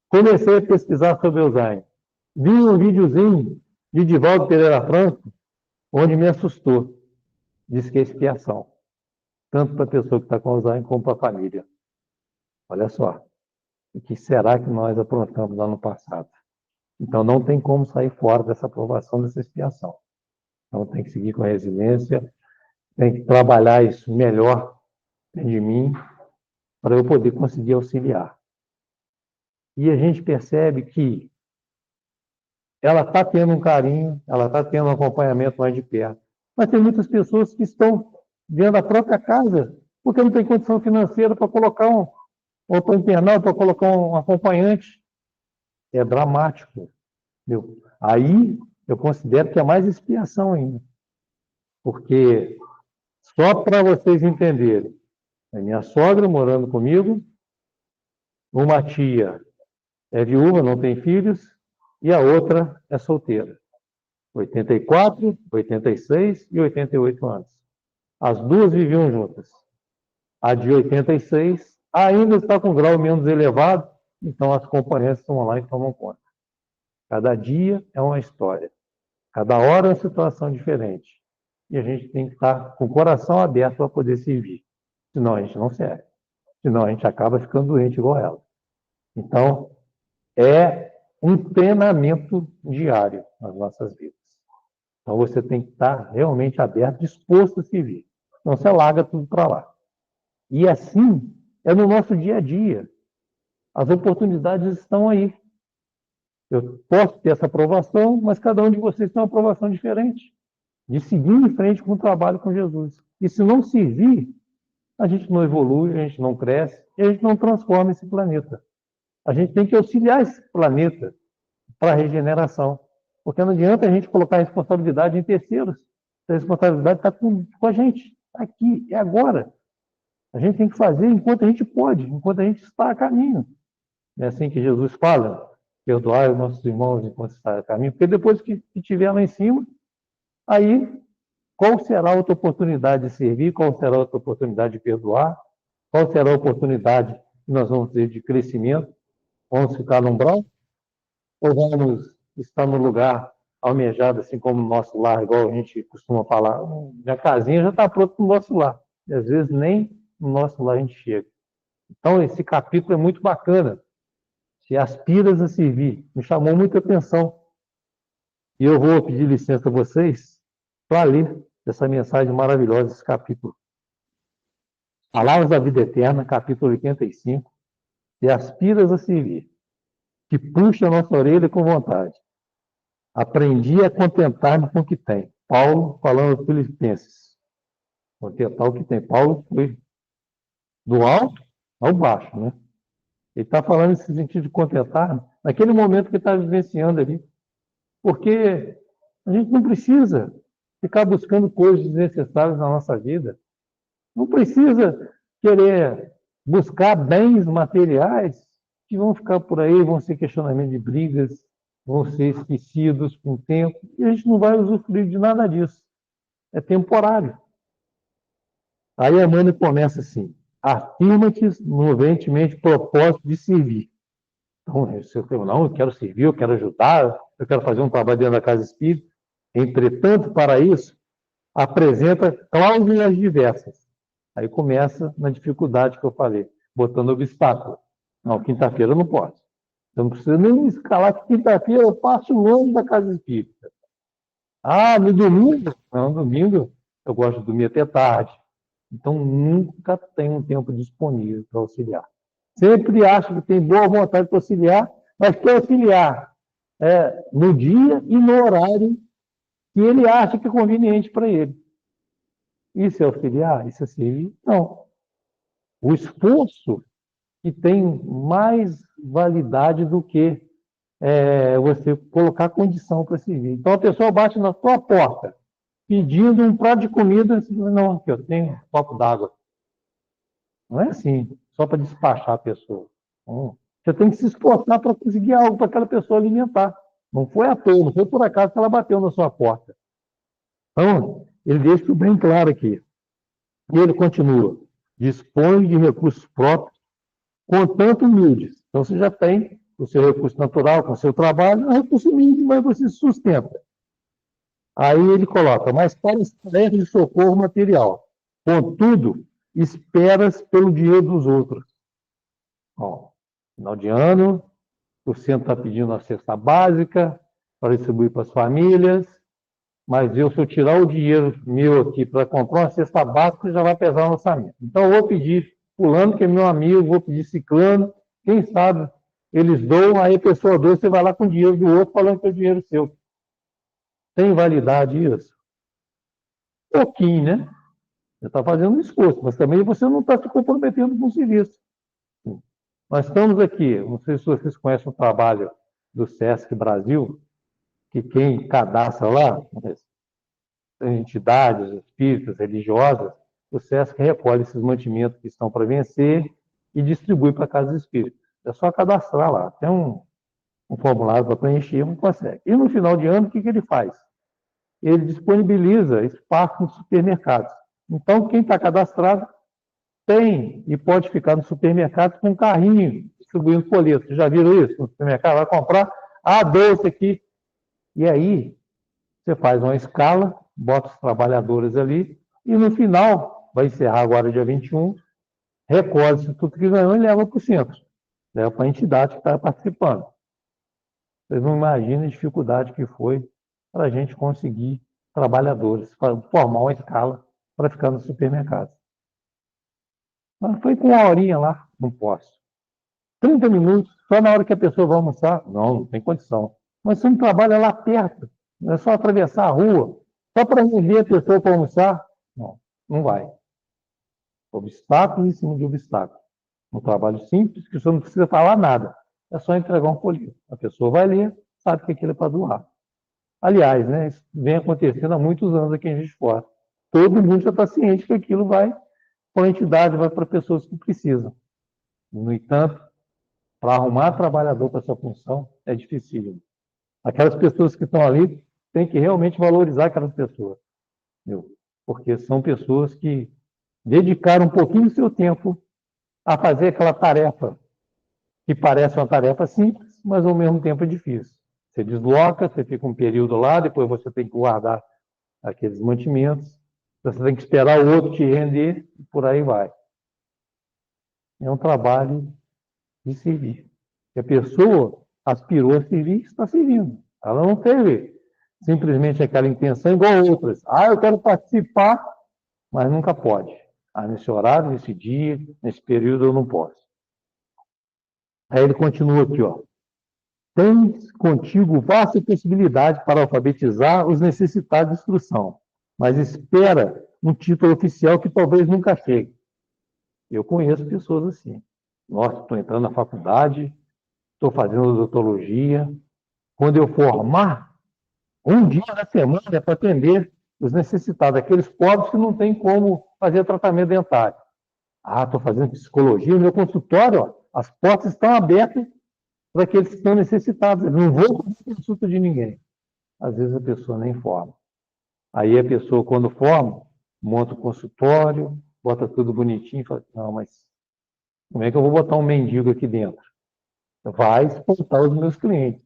Comecei a pesquisar sobre Alzheimer. Vi um videozinho de Divaldo Pereira Franco, onde me assustou. Diz que é expiação. Tanto para a pessoa que está com Alzheimer, como para a família. Olha só. O que será que nós aprontamos lá no passado? Então, não tem como sair fora dessa aprovação, dessa expiação. Então, tem que seguir com a resiliência, tem que trabalhar isso melhor dentro de mim, para eu poder conseguir auxiliar. E a gente percebe que ela está tendo um carinho, ela está tendo um acompanhamento mais de perto. Mas tem muitas pessoas que estão dentro da própria casa, porque não tem condição financeira para colocar ou para internar, para colocar um acompanhante. É dramático. Meu. Aí eu considero que é mais expiação ainda. Porque, só para vocês entenderem, a minha sogra morando comigo, uma tia é viúva, não tem filhos, e a outra é solteira. 84, 86 e 88 anos. As duas viviam juntas. A de 86 ainda está com grau menos elevado, então as componentes estão lá e tomam conta. Cada dia é uma história. Cada hora é uma situação diferente. E a gente tem que estar com o coração aberto para poder servir. Senão a gente não serve. Senão a gente acaba ficando doente igual ela. Então, é um treinamento diário nas nossas vidas. Então você tem que estar realmente aberto, disposto a servir. Então você larga tudo para lá. E assim é no nosso dia a dia. As oportunidades estão aí. Eu posso ter essa aprovação, mas cada um de vocês tem uma aprovação diferente. de seguir em frente com o trabalho com Jesus. E se não servir, a gente não evolui, a gente não cresce, e a gente não transforma esse planeta. A gente tem que auxiliar esse planeta para a regeneração. Porque não adianta a gente colocar a responsabilidade em terceiros. A responsabilidade está com a gente, está aqui, é agora. A gente tem que fazer enquanto a gente pode, enquanto a gente está a caminho. É assim que Jesus fala, perdoai os nossos irmãos enquanto está a caminho, porque depois que estiver lá em cima, aí qual será a outra oportunidade de servir, qual será a outra oportunidade de perdoar, qual será a oportunidade que nós vamos ter de crescimento? Vamos ficar no umbral? Ou vamos estar no lugar almejado, assim como no nosso lar, igual a gente costuma falar, minha casinha já está pronta para o nosso lar. E às vezes nem no nosso lar a gente chega. Então, esse capítulo é muito bacana. Se aspiras a servir, me chamou muita atenção. E eu vou pedir licença a vocês para ler essa mensagem maravilhosa, esse capítulo. Palavras da Vida Eterna, capítulo 85. Se aspiras a servir, que puxa a nossa orelha com vontade. Aprendi a contentar-me com o que tem. Paulo falando aos Filipenses. Contentar o que tem. Paulo foi do alto ao baixo, né? Ele está falando nesse sentido de contentar naquele momento que está vivenciando ali. Porque a gente não precisa ficar buscando coisas desnecessárias na nossa vida. Não precisa querer buscar bens materiais que vão ficar por aí, vão ser questionamento de brigas, vão ser esquecidos com o tempo, e a gente não vai usufruir de nada disso. É temporário. Aí a Amanda começa assim: afirma-te moventemente propósito de servir. Então, eu quero servir, eu quero ajudar, eu quero fazer um trabalho dentro da casa espírita. Entretanto, para isso, apresenta cláusulas diversas. Aí começa na dificuldade que eu falei, botando obstáculo. Não, quinta-feira eu não posso. Eu não preciso nem me escalar que quinta-feira eu passo longe da casa espírita. Ah, no domingo? Não, no domingo eu gosto de dormir até tarde. Então nunca tem um tempo disponível para auxiliar. Sempre acha que tem boa vontade para auxiliar, mas quer auxiliar no dia e no horário que ele acha que é conveniente para ele. Isso é auxiliar? Isso é servir? Não. O esforço que tem mais validade do que você colocar condição para servir. Então a pessoa bate na sua porta pedindo um prato de comida, você diz, não, aqui eu tenho um copo d'água. Não é assim, só para despachar a pessoa. Não. Você tem que se esforçar para conseguir algo para aquela pessoa alimentar. Não foi à toa, não foi por acaso que ela bateu na sua porta. Então, ele deixa isso bem claro aqui. E ele continua: dispõe de recursos próprios, contanto humildes. Então, você já tem o seu recurso natural com o seu trabalho, é um recurso humilde, mas você se sustenta. Aí ele coloca: mas para as tarefas de socorro material, contudo, esperas pelo dinheiro dos outros. Ó, final de ano, o centro está pedindo a cesta básica para distribuir para as famílias, mas se eu tirar o dinheiro meu aqui para comprar uma cesta básica, já vai pesar no orçamento. Então, eu vou pedir fulano, que é meu amigo, vou pedir ciclano, quem sabe eles doam, aí a pessoa doa, você vai lá com o dinheiro do outro falando que é o dinheiro seu. Tem validade isso? Pouquinho, né? Você está fazendo um esforço, mas também você não está se comprometendo com o serviço. Nós estamos aqui, não sei se vocês conhecem o trabalho do SESC Brasil, que quem cadastra lá, entidades espíritas, religiosas, o SESC recolhe esses mantimentos que estão para vencer e distribui para casas espíritas. É só cadastrar lá. Tem um formulário para preencher, não consegue. E no final de ano, o que ele faz? Ele disponibiliza espaço nos supermercados. Então, quem está cadastrado tem e pode ficar no supermercado com um carrinho distribuindo folhetos. Vocês já viram isso? No supermercado vai comprar doce aqui. E aí, você faz uma escala, bota os trabalhadores ali, e no final, vai encerrar agora dia 21, recolhe-se tudo que ganhou e leva para o centro. Leva para a entidade que está participando. Vocês não imaginam a dificuldade que foi para a gente conseguir trabalhadores, para formar uma escala para ficar no supermercado. Mas foi com uma horinha lá, não posso. 30 minutos, só na hora que a pessoa vai almoçar. Não tem condição. Mas você não trabalha lá perto. É só atravessar a rua. Só para render a pessoa para almoçar? Não, não vai. Obstáculos em cima de obstáculos. Um trabalho simples, que você não precisa falar nada. É só entregar um folheto. A pessoa vai ler, sabe que aquilo é para doar. Aliás, né, isso vem acontecendo há muitos anos aqui em Juiz de Fora. Todo mundo já está ciente que aquilo vai para a entidade, vai para pessoas que precisam. No entanto, para arrumar trabalhador para essa função é difícil. Aquelas pessoas que estão ali têm que realmente valorizar aquelas pessoas, entendeu? Porque são pessoas que dedicaram um pouquinho do seu tempo a fazer aquela tarefa que parece uma tarefa simples, mas ao mesmo tempo é difícil. Você desloca, você fica um período lá, depois você tem que guardar aqueles mantimentos, você tem que esperar o outro te render e por aí vai. É um trabalho de servir. E a pessoa aspirou a servir, está servindo. Ela não teve simplesmente aquela intenção igual outras. Ah, eu quero participar, mas nunca pode. Ah, nesse horário, nesse dia, nesse período eu não posso. Aí ele continua aqui, ó. Tens contigo vasta possibilidade para alfabetizar os necessitados de instrução, mas espera um título oficial que talvez nunca chegue. Eu conheço pessoas assim. Nossa, estou entrando na faculdade, estou fazendo odontologia. Quando eu formar, um dia na semana é para atender os necessitados, aqueles pobres que não têm como fazer tratamento dentário. Ah, estou fazendo psicologia, no meu consultório, ó, as portas estão abertas para aqueles que estão necessitados. Eu não vou fazer consulta de ninguém. Às vezes a pessoa nem forma. Aí a pessoa, quando forma, monta o consultório, bota tudo bonitinho e fala, não, mas como é que eu vou botar um mendigo aqui dentro? Vai explotar os meus clientes.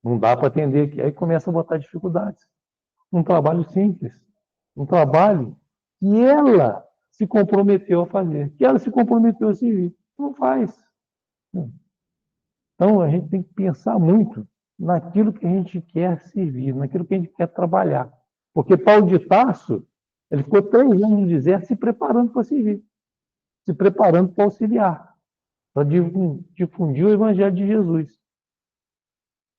Não dá para atender aqui. Aí começa a botar dificuldades. Um trabalho simples. Um trabalho que ela se comprometeu a fazer, que ela se comprometeu a servir. Não faz. Então a gente tem que pensar muito naquilo que a gente quer servir, naquilo que a gente quer trabalhar. Porque Paulo de Tarso, ele ficou 3 anos no deserto se preparando para servir, se preparando para auxiliar, para difundir o Evangelho de Jesus.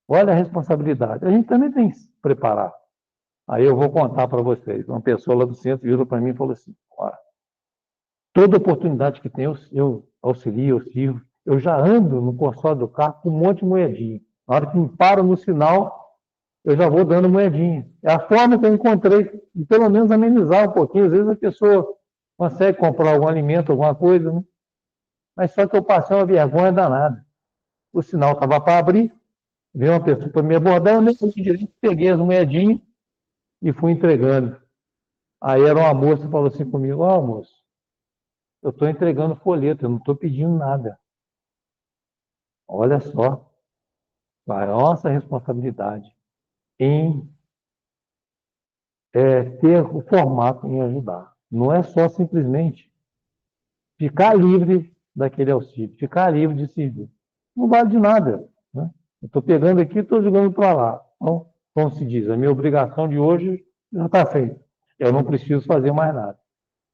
Olha a responsabilidade. A gente também tem que se preparar. Aí eu vou contar para vocês. Uma pessoa lá do centro virou para mim e falou assim, olha, toda oportunidade que tem, eu auxilio, eu sirvo. Eu já ando no console do carro com um monte de moedinha. Na hora que me paro no sinal, eu já vou dando moedinha. É a forma que eu encontrei de pelo menos amenizar um pouquinho. Às vezes a pessoa consegue comprar algum alimento, alguma coisa, né? Mas só que eu passei uma vergonha danada. O sinal estava para abrir, veio uma pessoa para me abordar, eu nem fui direito, peguei as moedinhas e fui entregando. Aí era uma moça que falou assim comigo, ó, moço, eu estou entregando folheto, eu não estou pedindo nada. Olha só, a nossa responsabilidade em ter o formato em ajudar. Não é só simplesmente ficar livre daquele auxílio, ficar livre de servir. Não vale de nada. Né? Eu estou pegando aqui e estou jogando para lá. Então, como se diz, a minha obrigação de hoje já está feita. Eu não preciso fazer mais nada.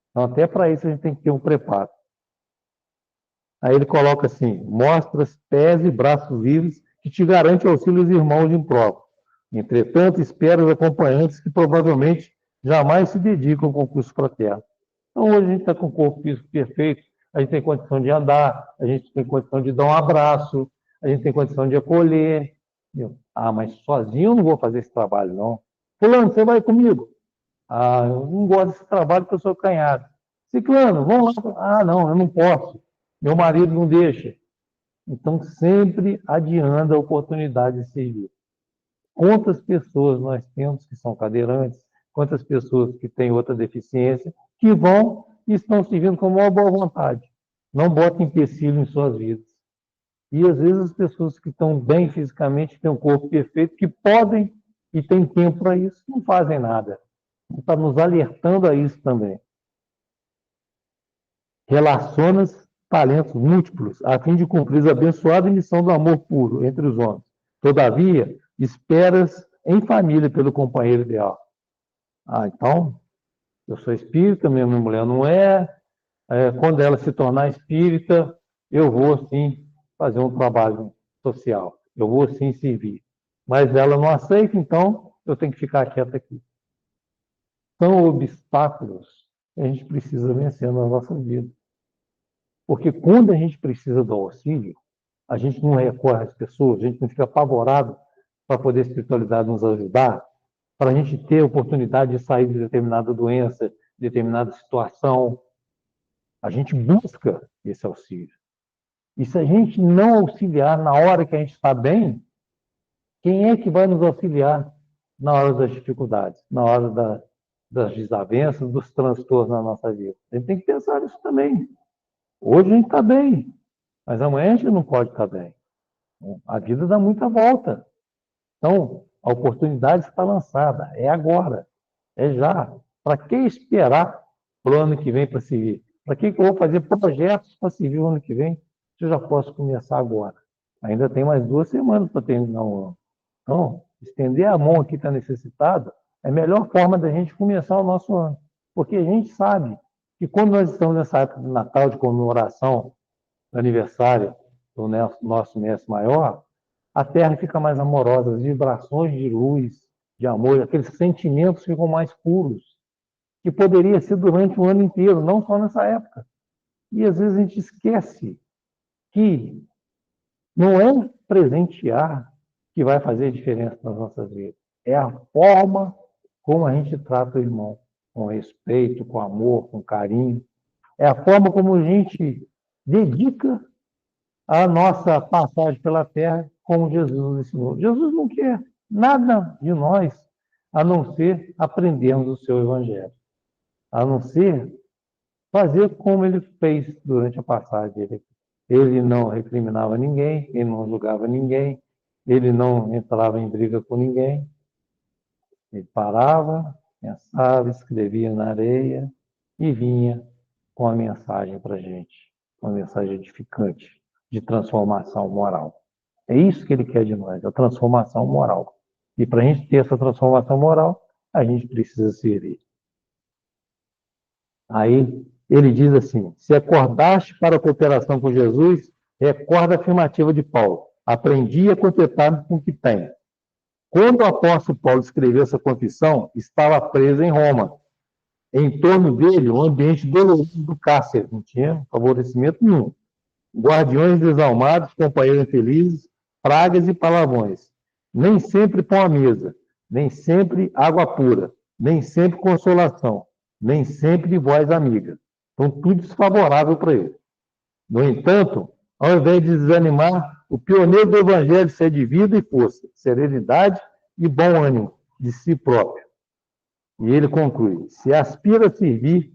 Então, até para isso a gente tem que ter um preparo. Aí ele coloca assim, mostras, pés e braços livres que te garante auxílio aos irmãos em prova. Entretanto, espera os acompanhantes que provavelmente jamais se dedicam ao concurso fraterno. Então, hoje a gente está com o corpo físico perfeito, a gente tem condição de andar, a gente tem condição de dar um abraço, a gente tem condição de acolher. Ah, mas sozinho eu não vou fazer esse trabalho, não. Fulano, você vai comigo? Ah, eu não gosto desse trabalho porque eu sou canhado. Ciclano, vamos lá. Ah, não, eu não posso. Meu marido não deixa. Então, sempre adiando a oportunidade de servir. Quantas pessoas nós temos que são cadeirantes, quantas pessoas que têm outra deficiência, que vão e estão servindo com uma boa vontade. Não botem empecilho em suas vidas. E às vezes as pessoas que estão bem fisicamente, têm um corpo perfeito, que podem e têm tempo para isso, não fazem nada. Está nos alertando a isso também. Relacionas talentos múltiplos, a fim de cumprir a abençoada missão do amor puro entre os homens. Todavia, esperas em família pelo companheiro ideal. Ah, então, eu sou espírita, minha mulher não é. Quando ela se tornar espírita, eu vou sim fazer um trabalho social. Eu vou sim servir. Mas ela não aceita, então eu tenho que ficar quieta aqui. são obstáculos que a gente precisa vencer na nossa vida. Porque quando a gente precisa do auxílio, a gente não recorre às pessoas, a gente não fica apavorado para poder a espiritualidade nos ajudar, para a gente ter a oportunidade de sair de determinada doença, determinada situação. A gente busca esse auxílio. E se a gente não auxiliar na hora que a gente está bem, quem é que vai nos auxiliar na hora das dificuldades, na hora das desavenças, dos transtornos na nossa vida? A gente tem que pensar nisso também. Hoje a gente está bem, mas amanhã a gente não pode estar bem. A vida dá muita volta. Então, a oportunidade está lançada. É agora. É já. Para que esperar para o ano que vem para servir? Para que eu vou fazer projetos para servir o ano que vem? Se eu já posso começar agora. Ainda tem mais 2 semanas para terminar o ano. Então, estender a mão aqui está necessitado é a melhor forma da gente começar o nosso ano. Porque a gente sabe que quando nós estamos nessa época de Natal, de comemoração, do aniversário do nosso mestre maior, a Terra fica mais amorosa, as vibrações de luz, de amor, aqueles sentimentos ficam mais puros, que poderia ser durante o ano inteiro, não só nessa época. E às vezes a gente esquece que não é presentear que vai fazer diferença nas nossas vidas. É a forma como a gente trata o irmão, com respeito, com amor, com carinho. É a forma como a gente dedica a nossa passagem pela terra, como Jesus nos ensinou. Jesus não quer nada de nós, a não ser aprendermos o seu evangelho, a não ser fazer como ele fez durante a passagem dele. Ele não recriminava ninguém, ele não julgava ninguém, ele não entrava em briga com ninguém. Ele parava, pensava, escrevia na areia e vinha com a mensagem para a gente, uma mensagem edificante, de transformação moral. É isso que ele quer de nós, a transformação moral. E para a gente ter essa transformação moral, a gente precisa servir. Aí ele diz assim: se acordaste para a cooperação com Jesus, recorda a afirmativa de Paulo: aprendi a contentar-me com o que tenho. Quando o apóstolo Paulo escreveu essa confissão, estava preso em Roma. Em torno dele, um ambiente doloroso do cárcere, não tinha favorecimento nenhum. Guardiões desalmados, companheiros infelizes, pragas e palavrões. Nem sempre pão à mesa, nem sempre água pura, nem sempre consolação, nem sempre voz amiga. Então, tudo desfavorável para ele. No entanto, ao invés de desanimar, o pioneiro do evangelho é de vida e força, serenidade e bom ânimo de si próprio. E ele conclui: se aspira a servir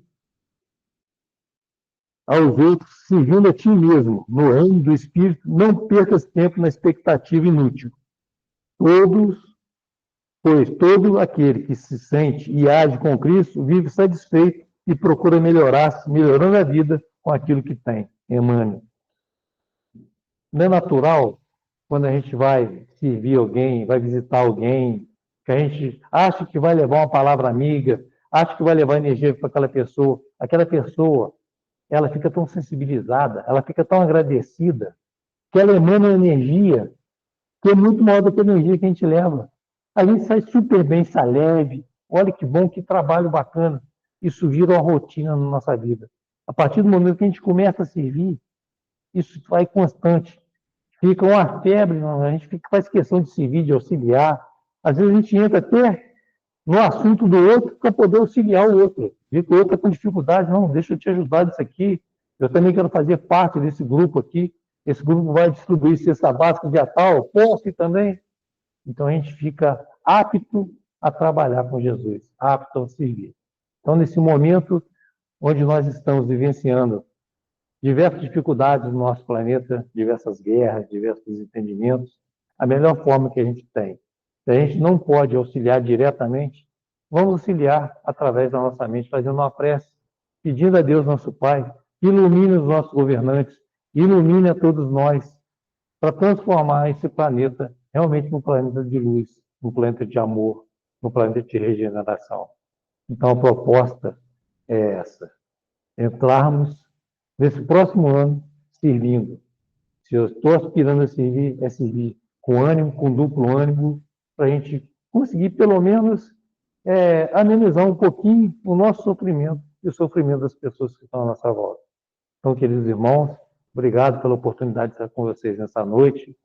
aos outros, servindo a ti mesmo, no reino do Espírito, não percas tempo na expectativa inútil. Pois todo aquele que se sente e age com Cristo vive satisfeito e procura melhorar-se, melhorando a vida com aquilo que tem. Emmanuel. Não é natural, quando a gente vai servir alguém, vai visitar alguém, que a gente acha que vai levar uma palavra amiga, acha que vai levar energia para aquela pessoa, ela fica tão sensibilizada, ela fica tão agradecida, que ela emana uma energia que é muito maior do que a energia que a gente leva. A gente sai super bem, sai leve, olha que bom, que trabalho bacana. Isso vira uma rotina na nossa vida. A partir do momento que a gente começa a servir, isso vai constante. Fica uma febre, a gente faz questão de servir, de auxiliar. Às vezes a gente entra até no assunto do outro para poder auxiliar o outro. Vê que o outro está com dificuldade, não, deixa eu te ajudar nisso aqui. Eu também quero fazer parte desse grupo aqui. Esse grupo vai distribuir cesta básica dia tal, posso ir também. Então a gente fica apto a trabalhar com Jesus, apto a servir. Então, nesse momento onde nós estamos vivenciando diversas dificuldades no nosso planeta, diversas guerras, diversos desentendimentos, a melhor forma que a gente tem, se a gente não pode auxiliar diretamente, vamos auxiliar através da nossa mente, fazendo uma prece, pedindo a Deus, nosso Pai, que ilumine os nossos governantes, ilumine a todos nós, para transformar esse planeta realmente num planeta de luz, num planeta de amor, num planeta de regeneração. Então, a proposta é essa: entrarmos nesse próximo ano servindo. Se eu estou aspirando a servir, é servir com ânimo, com duplo ânimo, para a gente conseguir, pelo menos, amenizar um pouquinho o nosso sofrimento e o sofrimento das pessoas que estão à nossa volta. Então, queridos irmãos, obrigado pela oportunidade de estar com vocês nessa noite.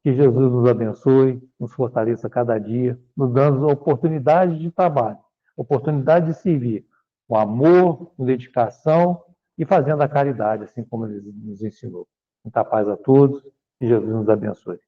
Que Jesus nos abençoe, nos fortaleça cada dia, nos dando oportunidade de trabalho, oportunidade de servir, com amor, com dedicação e fazendo a caridade, assim como ele nos ensinou. Muita paz a todos e Jesus nos abençoe.